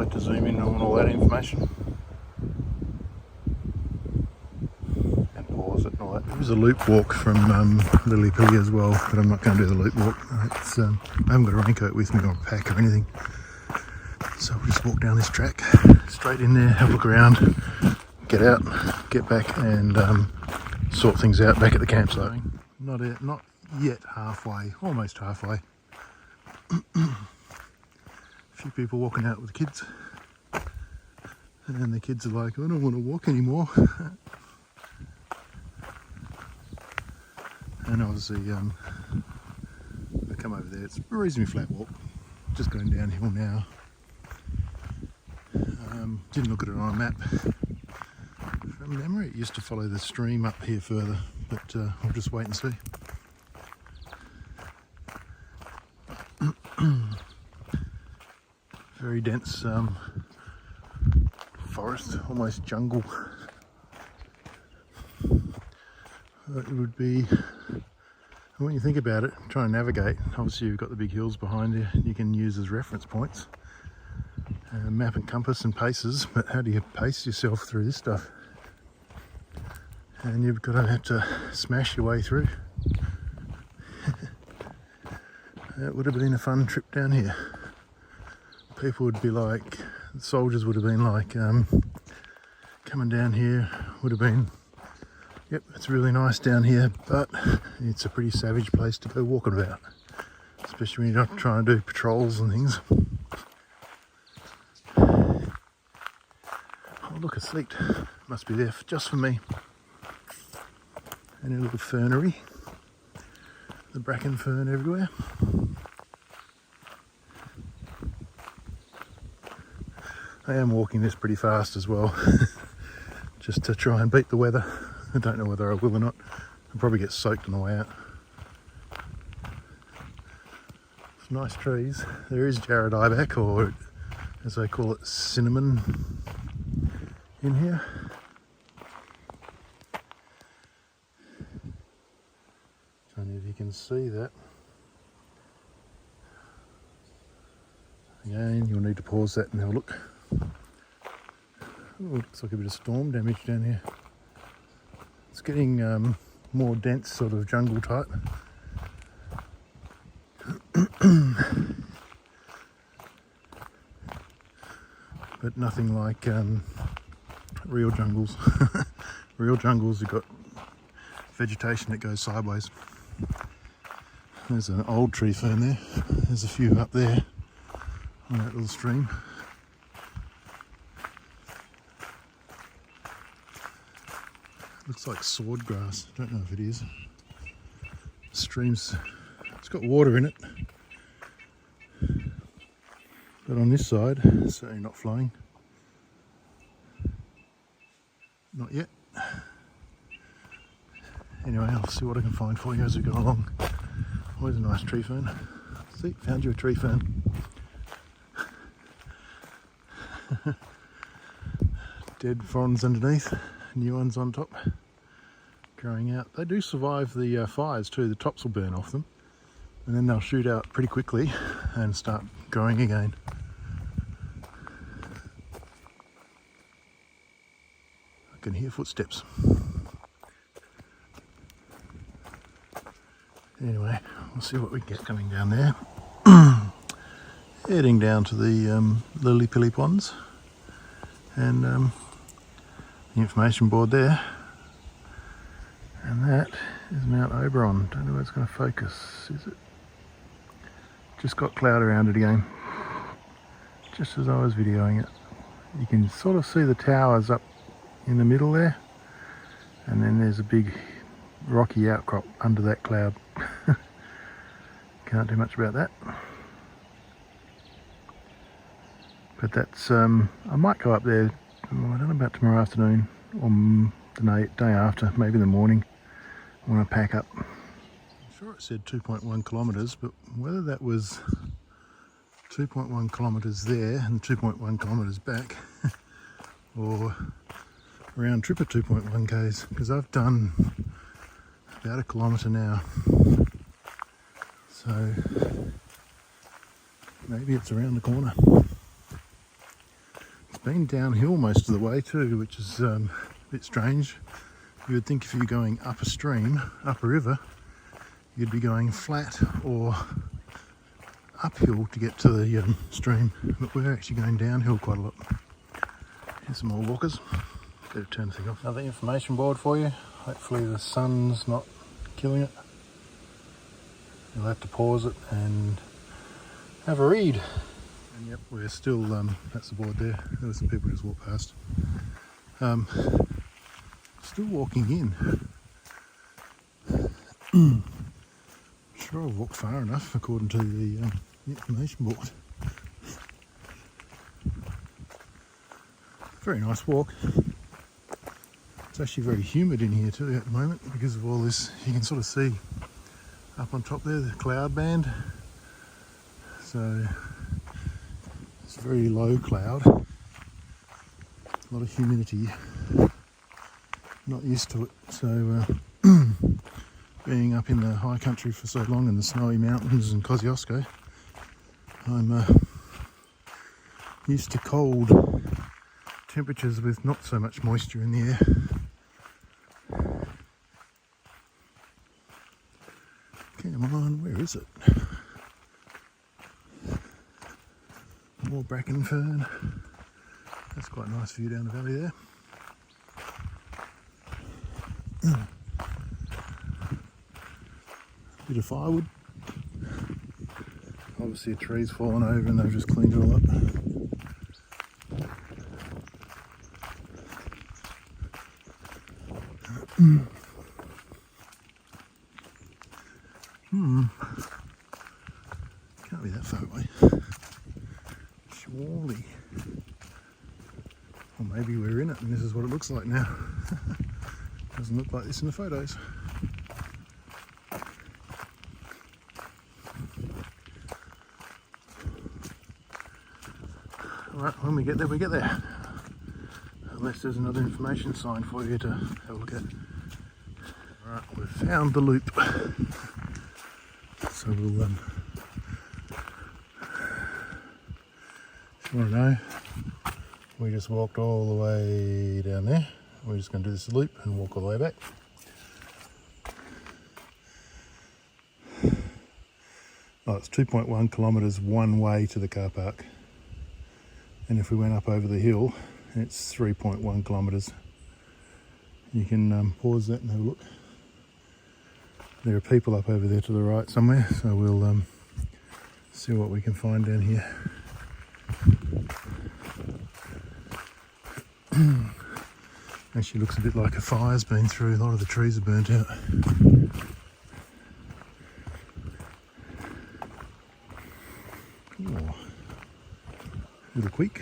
had to zoom in on all that information and pause it and all that. There was a loop walk from Lilly as well, but I'm not going to do the loop walk. It's, I haven't got a raincoat with me or a pack or anything, so we'll just walk down this track, straight in there, have a look around, get out, get back and sort things out back at the campsite. Not yet halfway, almost halfway. A few people walking out with kids, and then the kids are like, I don't want to walk anymore. And obviously I come over there, it's a reasonably flat walk, just going downhill now. Didn't look at it on a map. From memory it used to follow the stream up here further, but we'll just wait and see. Very dense forest, almost jungle. It would be, when you think about it, trying to navigate, obviously you've got the big hills behind you can use as reference points. Map and compass and paces, but how do you pace yourself through this stuff? And you've got to have to smash your way through. It would have been a fun trip down here. People would be like, the soldiers would have been like, coming down here would have been, yep, it's really nice down here, but it's a pretty savage place to go walking about, especially when you're not trying to do patrols and things. Oh look, a seat must be there just for me. And a little fernery, the bracken fern everywhere. I am walking this pretty fast as well, just to try and beat the weather. I don't know whether I will or not. I'll probably get soaked on the way out. Some nice trees. There is Jarrad Ibex, or as they call it, cinnamon, in here. Don't know if you can see that. Again, you'll need to pause that and have a look. Oh, looks like a bit of storm damage down here. It's getting more dense, sort of jungle type. But nothing like real jungles. Real jungles have got vegetation that goes sideways. There's an old tree fern there. There's a few up there on that little stream. Looks like sword grass. Don't know if it is. Streams, it's got water in it, but on this side it's certainly not flowing. Not yet. Anyway, I'll see what I can find for you as we go along. Always a nice tree fern. See, found you a tree fern. Dead fronds underneath, new ones on top, growing out. They do survive the fires too. The tops will burn off them, and then they'll shoot out pretty quickly and start growing again. I can hear footsteps. Anyway, we'll see what we get coming down there. Heading down to the Lilly ponds, and the information board there, and that is Mount Oberon. Don't know where it's going to focus, is it? Just got cloud around it again, just as I was videoing it. You can sort of see the towers up in the middle there, and then there's a big rocky outcrop under that cloud. Can't do much about that. But that's, I might go up there, I don't know about tomorrow afternoon, or the day after, maybe in the morning, when I pack up. I'm sure it said 2.1 kilometres, but whether that was 2.1 kilometres there and 2.1 kilometres back, or a round trip of 2.1 k's, because I've done about a kilometre now. So maybe it's around the corner. been downhill most of the way too, which is a bit strange. You would think if you're going up a stream, up a river, you'd be going flat or uphill to get to the stream, but we're actually going downhill quite a lot. Here's some more walkers. Better turn the thing off. Another information board for you. Hopefully the sun's not killing it. You'll have to pause it and have a read. And yep, we're still, that's the board there. There were some people just walked past. Still walking in. Sure I've walked far enough according to the information board. Very nice walk. It's actually very humid in here too at the moment because of all this. You can sort of see up on top there the cloud band. So it's a very low cloud. A lot of humidity. Not used to it. So being up in the high country for so long in the snowy mountains and Kosciuszko, I'm used to cold temperatures with not so much moisture in the air. Come on, where is it? More bracken fern. That's quite a nice view down the valley there. Bit of firewood. Obviously a tree's fallen over and they've just cleaned it all up. Can't be that far away. Surely. Or maybe we're in it and this is what it looks like now. Doesn't look like this in the photos. Alright, when we get there, we get there. Unless there's another information sign for you to have a look at. Alright, we've found the loop. So we'll, if you want to know, we just walked all the way down there. We're just going to do this loop and walk all the way back. Oh, it's 2.1 kilometres one way to the car park. And if we went up over the hill, it's 3.1 kilometres. You can pause that and have a look. There are people up over there to the right somewhere, so we'll see what we can find down here. Actually looks a bit like a fire's been through. A lot of the trees are burnt out. Oh, little quick.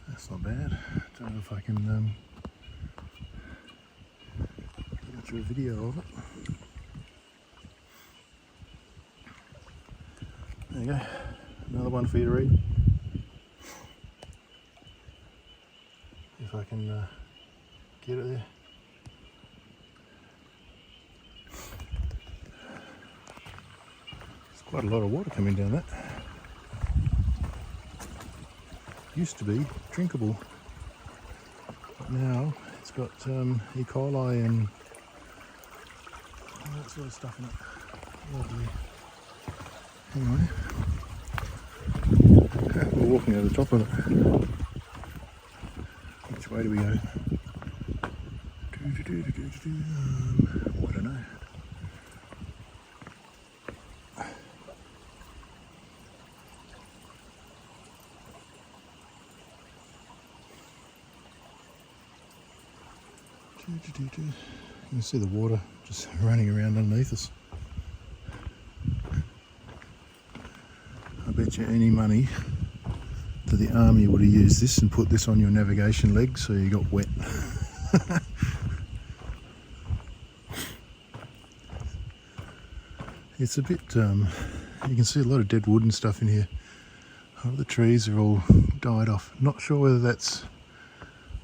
That's not bad. Don't know if I can get through a video of it. There you go, another one for you to read. If I can get it there. There's quite a lot of water coming down that. Used to be drinkable, but now it's got E. coli and all that sort of stuff in it. Lovely. Anyway, we're walking over the top of it. Which way do we go? I don't know. You can see the water just running around underneath us. I bet you any money that the army would have used this and put this on your navigation leg so you got wet. It's a bit, you can see a lot of dead wood and stuff in here. Oh, the trees are all died off. Not sure whether that's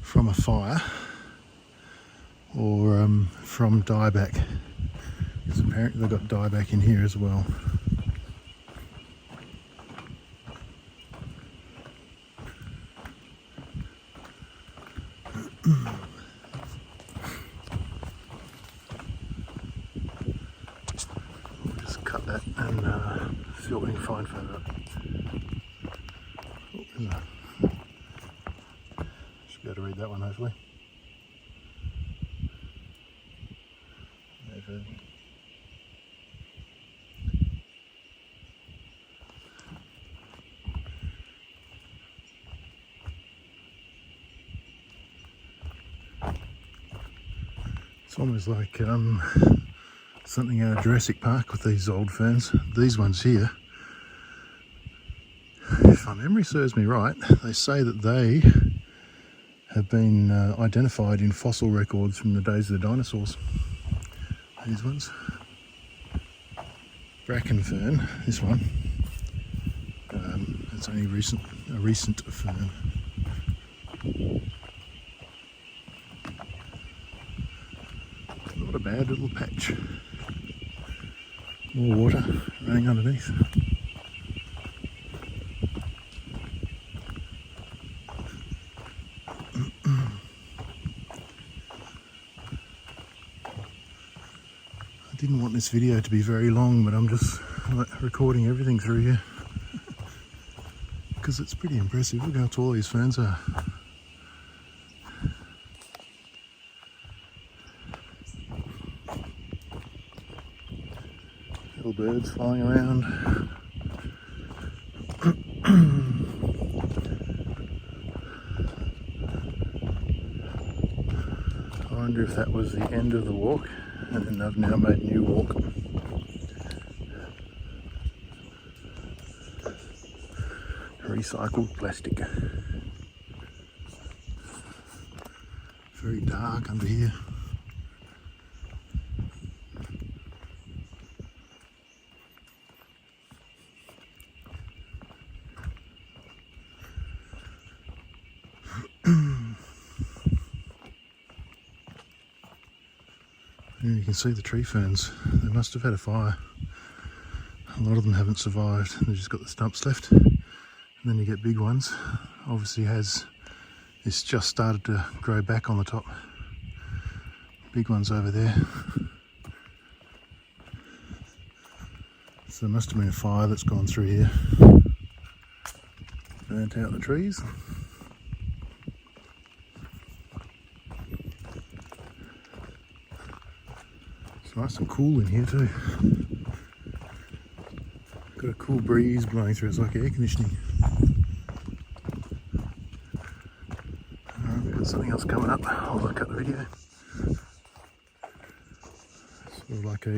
from a fire or from dieback, because apparently they've got dieback in here as well. We'll just cut that and see what we can find further up. Oh, there's a... Should be able to read that one hopefully. It's almost like something out of Jurassic Park with these old ferns. These ones here, if my memory serves me right, they say that they have been identified in fossil records from the days of the dinosaurs. These ones. Bracken fern, this one. It's only a recent fern. Not a bad little patch. More water running underneath. I didn't want this video to be very long, but I'm just recording everything through here because it's pretty impressive. Look how tall these ferns are. Little birds flying around. I wonder if that was the end of the walk and then they've now made a new walk. Recycled plastic. Very dark under here. And you can see the tree ferns. They must have had a fire. A lot of them haven't survived. They've just got the stumps left. And then you get big ones. Obviously it's just started to grow back on the top. Big ones over there. So there must have been a fire that's gone through here. Burnt out the trees. It's nice and cool in here too. Got a cool breeze blowing through, it's like air conditioning. We've got something else coming up. I'll cut the video. Sort of like a,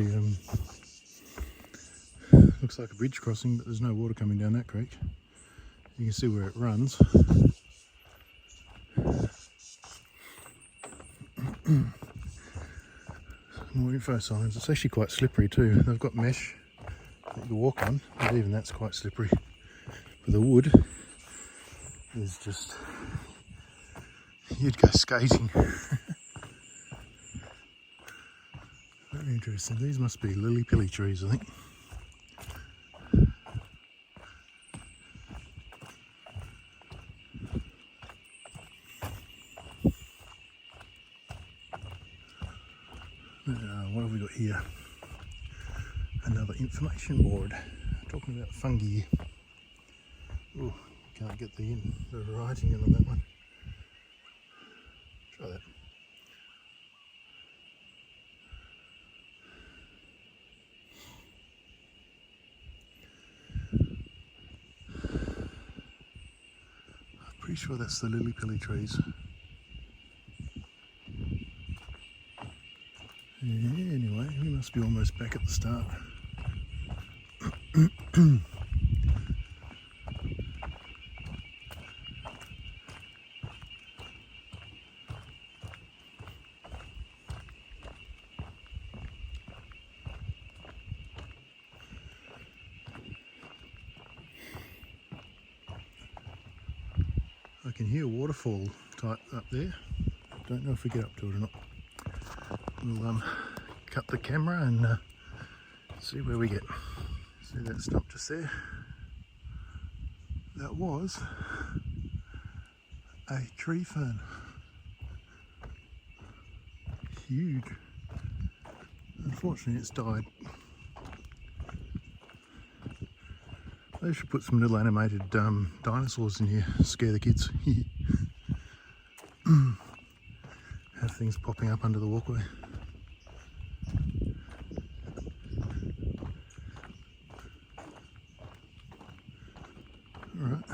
looks like a bridge crossing, but there's no water coming down that creek. You can see where it runs. More info signs. It's actually quite slippery too. They've got mesh that you walk on, but even that's quite slippery. But the wood is just, you'd go skating. Very interesting. These must be lily pilly trees, I think. What have we got here? Another information board talking about fungi. Oh, can't get the writing in on that one. Try that. I'm pretty sure that's the lily pilly trees. Yeah, anyway, we must be almost back at the start. I can hear a waterfall type up there. Don't know if we get up to it or not. we'll cut the camera and see where we get. See that stump just there? That was a tree fern. Huge. Unfortunately it's died. They should put some little animated dinosaurs in here, scare the kids. Have things popping up under the walkway. Alright,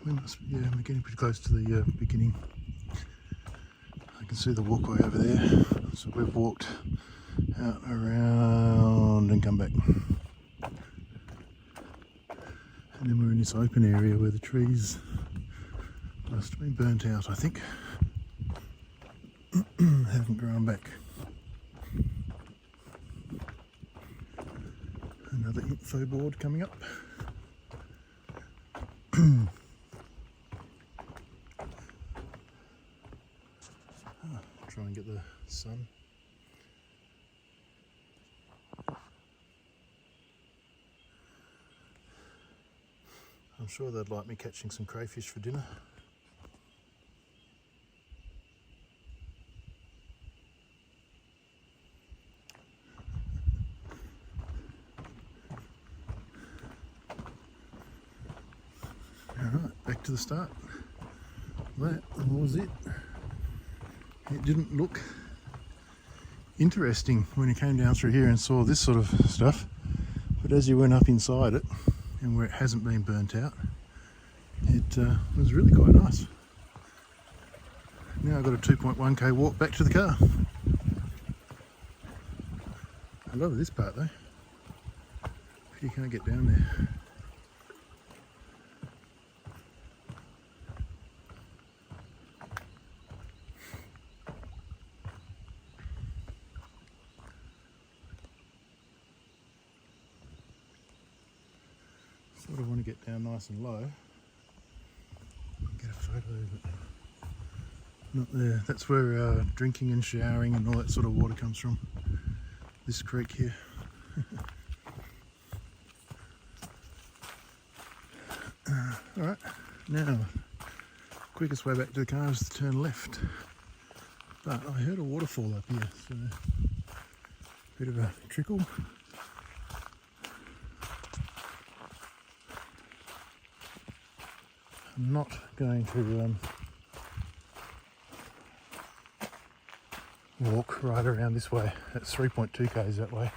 we're getting pretty close to the beginning. I can see the walkway over there, so we've walked out around and come back. And then we're in this open area where the trees must have been burnt out, I think. Haven't grown back. Another info board coming up. Try and get the sun. I'm sure they'd like me catching some crayfish for dinner. Alright, back to the start. That was it. It didn't look interesting when you came down through here and saw this sort of stuff, but as you went up inside it and where it hasn't been burnt out, it was really quite nice. Now I've got a 2.1k walk back to the car. I love this part though. You can't get down there. Sort of want to get down nice and low. Get a photo, but not there. That's where drinking and showering and all that sort of water comes from. This creek here. Alright, now quickest way back to the car is to turn left. But I heard a waterfall up here, so a bit of a trickle. I'm not going to walk right around this way. That's 3.2k's that way.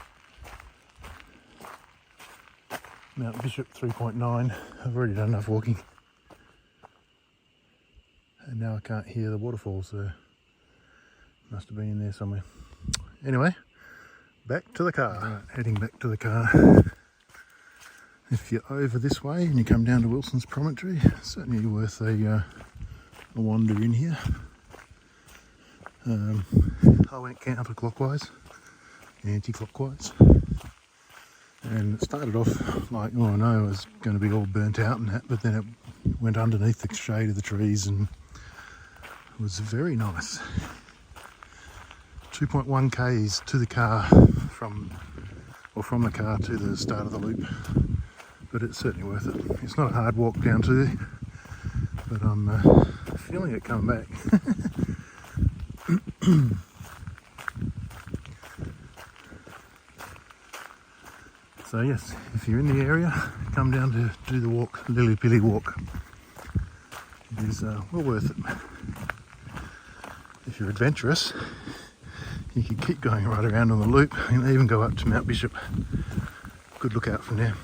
Mount Bishop 3.9. I've already done enough walking. And now I can't hear the waterfall, so must have been in there somewhere. Anyway, back to the car. Right, heading back to the car. If you're over this way and you come down to Wilsons Promontory, certainly worth a wander in here. I went counterclockwise, anti-clockwise, and it started off like, oh no, it was going to be all burnt out and that, but then it went underneath the shade of the trees and it was very nice. 2.1k's to the car from the car to the start of the loop. But it's certainly worth it. It's not a hard walk down to there, but I'm feeling it coming back. So yes, if you're in the area, come down to do the walk, Lilly walk. It is well worth it. If you're adventurous, you can keep going right around on the loop and even go up to Mount Bishop. Good look out from there.